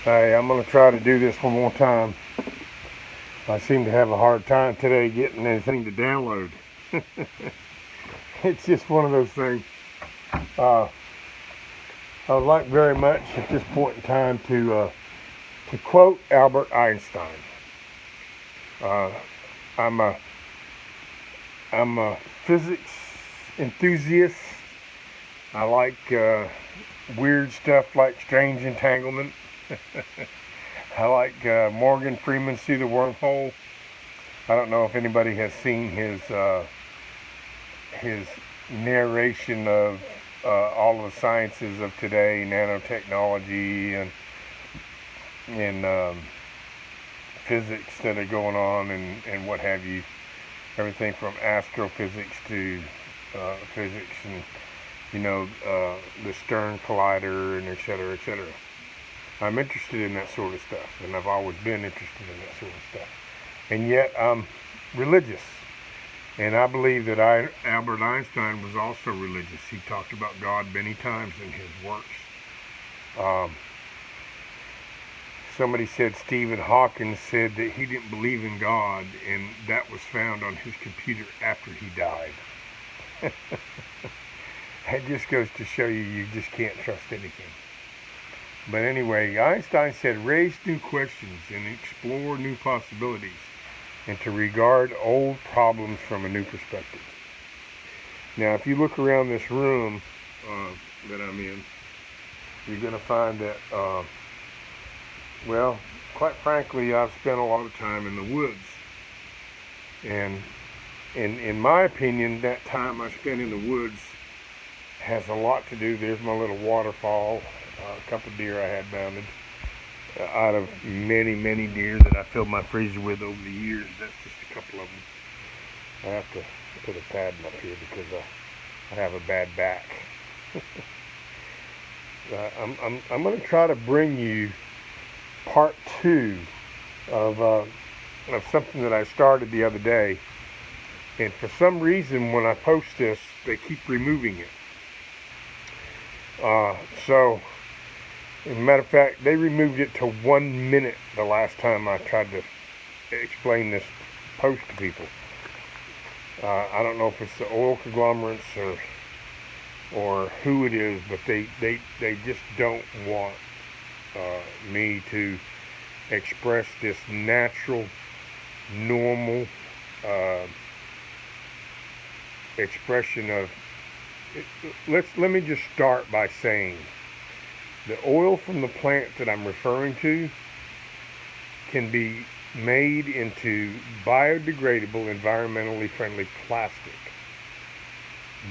Hey, I'm going to try to do this one more time. I seem to have a hard time today getting anything to download. It's just one of those things. Uh, I would like very much at this point in time to quote Albert Einstein. Uh, I'm a I'm a physics enthusiast. I like weird stuff like strange entanglement. I like Morgan Freeman's Through the Wormhole. I don't know if anybody has seen his narration of all of the sciences of today, nanotechnology and physics that are going on and what have you. Everything from astrophysics to physics and the Stern Collider and et cetera, et cetera. I'm interested in that sort of stuff, and I've always been interested in that sort of stuff. And yet I'm religious. And I believe that Albert Einstein was also religious. He talked about God many times in his works. Um, Somebody said Stephen Hawking said that he didn't believe in God, and that was found on his computer after he died. That just goes to show you just can't trust anything. But anyway, Einstein said raise new questions and explore new possibilities, and to regard old problems from a new perspective. Now, if you look around this room that I'm in, you're going to find that, well, quite frankly, I've spent a lot of time in the woods. And in my opinion, that time I spent in the woods has a lot to do. There's my little waterfall, a couple of deer I had mounted. Out of many, many deer that I filled my freezer with over the years, that's just a couple of them. I have to put a padding up here because I have a bad back. I'm going to try to bring you part two of something that I started the other day. And for some reason, when I post this, they keep removing it. So, as a matter of fact, they removed it to 1 minute the last time I tried to explain this post to people. I don't know if it's the oil conglomerates or who it is, but they just don't want me to express this natural, normal expression of. Let me just start by saying the oil from the plant that I'm referring to can be made into biodegradable, environmentally friendly plastic.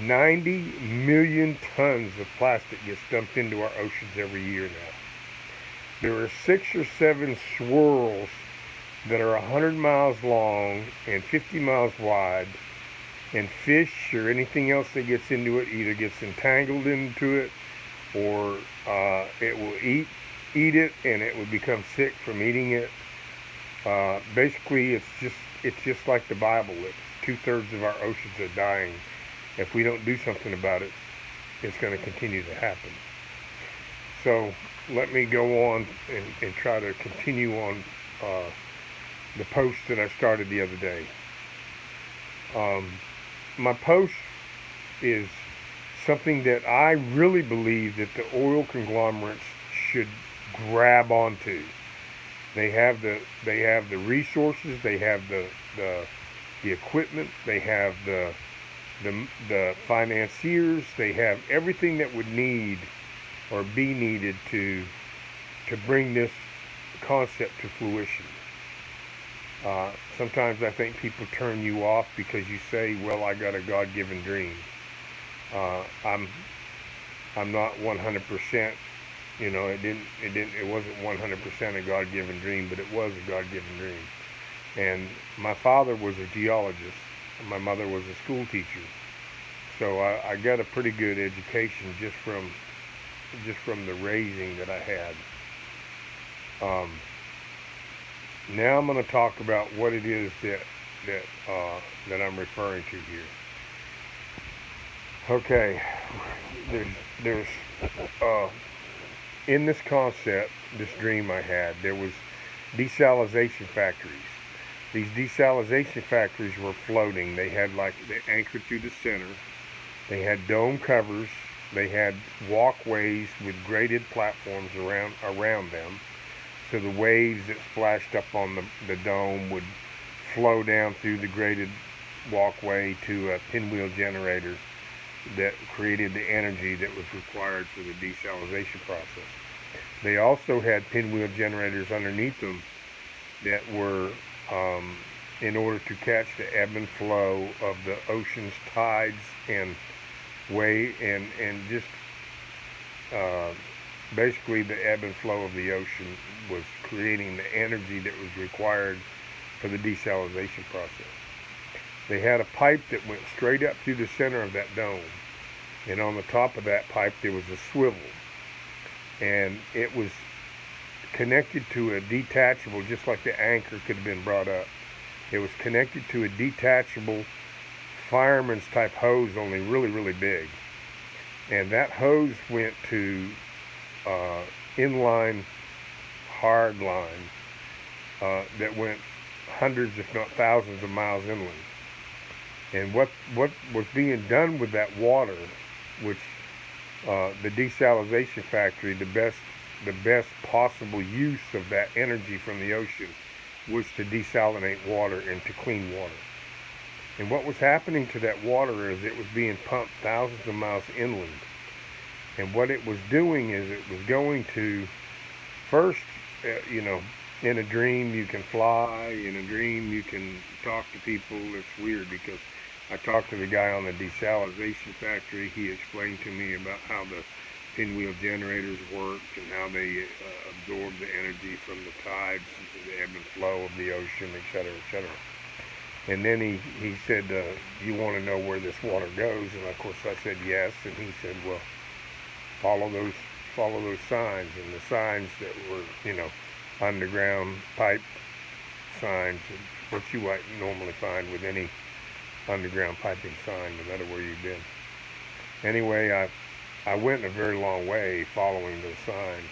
90 million tons of plastic gets dumped into our oceans every year now. There are 6 or 7 swirls that are 100 miles long and 50 miles wide, and fish or anything else that gets into it either gets entangled into it or it will eat it and it will become sick from eating it. Basically, it's just like the Bible. It's 2/3 of our oceans are dying. If we don't do something about it, it's going to continue to happen. So let me go on and try to continue on the post that I started the other day. My post is something that I really believe that the oil conglomerates should grab onto. They have the resources, they have the equipment, they have the financiers, they have everything that would need or be needed to bring this concept to fruition. Sometimes I think people turn you off because you say, "Well, I got a God-given dream." I'm not 100%. It wasn't 100% a God-given dream, but it was a God-given dream. And my father was a geologist. And my mother was a school teacher. So I got a pretty good education just from the raising that I had. Now I'm going to talk about what it is that I'm referring to here. Okay, there's in this concept, this dream I had, there was desalination factories. These desalination factories were floating. They had they anchored through the center. They had dome covers. They had walkways with graded platforms around them. So the waves that splashed up on the dome would flow down through the graded walkway to a pinwheel generator that created the energy that was required for the desalination process. They also had pinwheel generators underneath them that were in order to catch the ebb and flow of the ocean's tides and just basically the ebb and flow of the ocean was creating the energy that was required for the desalination process. They had a pipe that went straight up through the center of that dome, and on the top of that pipe there was a swivel, and it was connected to a detachable, just like the anchor could have been brought up. It was connected to a detachable fireman's type hose, only really, really big. And that hose went to inline hard line that went hundreds, if not thousands of miles inland. And what was being done with that water, which the desalination factory, the best possible use of that energy from the ocean was to desalinate water into clean water. And what was happening to that water is it was being pumped thousands of miles inland. And what it was doing is it was going to first, in a dream you can fly, in a dream you can talk to people. It's weird because I talked to the guy on the desalination factory. He explained to me about how the pinwheel generators worked and how they absorb the energy from the tides, the ebb and flow of the ocean, et cetera, et cetera. And then he said, you want to know where this water goes? And of course I said yes. And he said, well, follow those signs. And the signs that were, underground pipe signs, what you might normally find with any underground piping sign, no matter where you've been. Anyway, I went a very long way following those signs,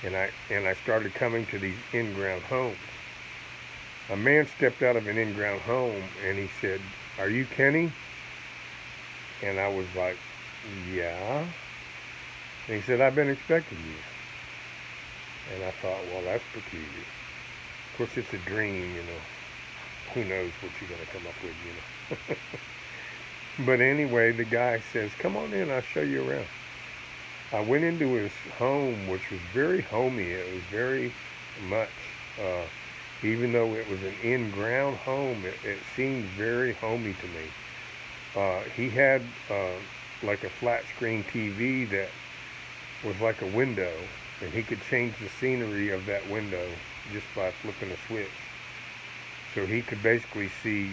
and I started coming to these in-ground homes. A man stepped out of an in-ground home and he said, "Are you Kenny?" And I was like, "Yeah." And he said, "I've been expecting you." And I thought, well, that's peculiar. Of course, it's a dream, Who knows what you're going to come up with, But anyway, the guy says, "Come on in, I'll show you around." I went into his home, which was very homey. It was very much, even though it was an in-ground home, it seemed very homey to me. He had like a flat screen TV that was like a window, and he could change the scenery of that window just by flipping a switch. So he could basically see,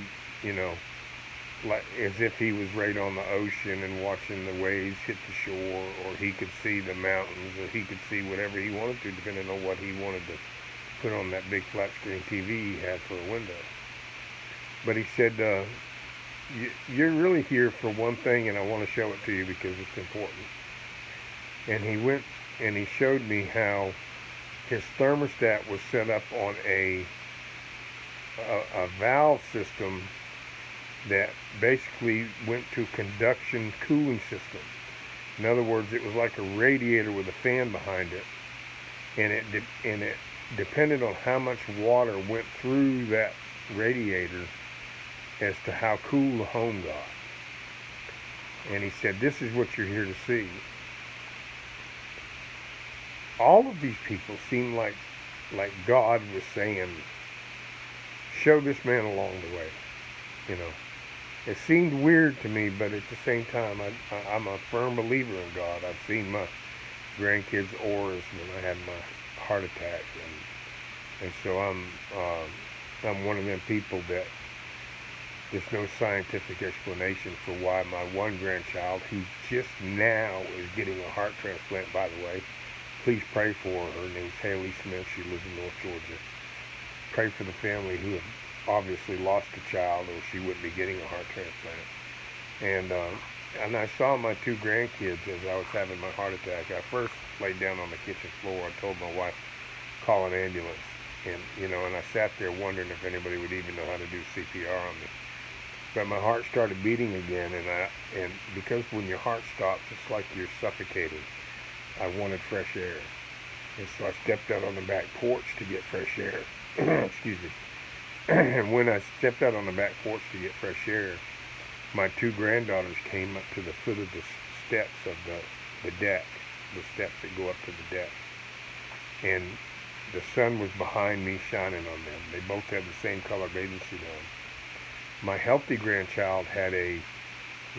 like as if he was right on the ocean and watching the waves hit the shore, or he could see the mountains, or he could see whatever he wanted to, depending on what he wanted to put on that big flat screen TV he had for a window. But he said, you're really here for one thing, and I want to show it to you because it's important. And he went and he showed me how his thermostat was set up on a valve system that basically went to conduction cooling system. In other words, it was like a radiator with a fan behind it, and it depended on how much water went through that radiator as to how cool the home got. And he said, "This is what you're here to see." All of these people seemed like God was saying, "Show this man along the way." It seemed weird to me, but at the same time, I'm a firm believer in God. I've seen my grandkids' auras when I had my heart attack, and so I'm one of them people that there's no scientific explanation for why my one grandchild, who just now is getting a heart transplant, by the way. Please pray for her. Her name's Haley Smith. She lives in North Georgia. Pray for the family who have obviously lost a child, or she wouldn't be getting a heart transplant. And I saw my two grandkids as I was having my heart attack. I first laid down on the kitchen floor. I told my wife, call an ambulance. And, and I sat there wondering if anybody would even know how to do CPR on me. But my heart started beating again, and because when your heart stops, it's like you're suffocating. I wanted fresh air. And so I stepped out on the back porch to get fresh air. Excuse me. And when I stepped out on the back porch to get fresh air, my two granddaughters came up to the foot of the steps of the deck, the steps that go up to the deck. And the sun was behind me shining on them. They both had the same color bathing suit on. My healthy grandchild had a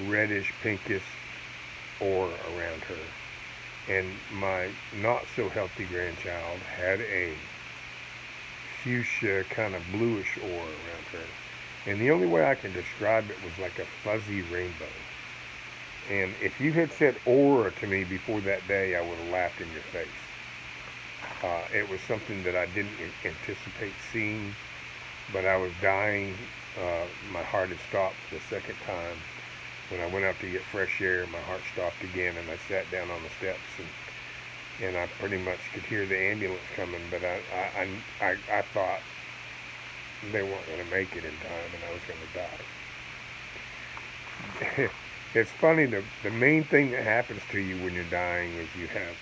reddish, pinkish aura around her. And my not so healthy grandchild had a fuchsia kind of bluish aura around her. And the only way I can describe it was like a fuzzy rainbow. And if you had said aura to me before that day, I would have laughed in your face. It was something that I didn't anticipate seeing, but I was dying. My heart had stopped for the second time. When I went out to get fresh air, my heart stopped again, and I sat down on the steps, and I pretty much could hear the ambulance coming, but I thought they weren't going to make it in time, and I was going to die. It's funny, the main thing that happens to you when you're dying is you have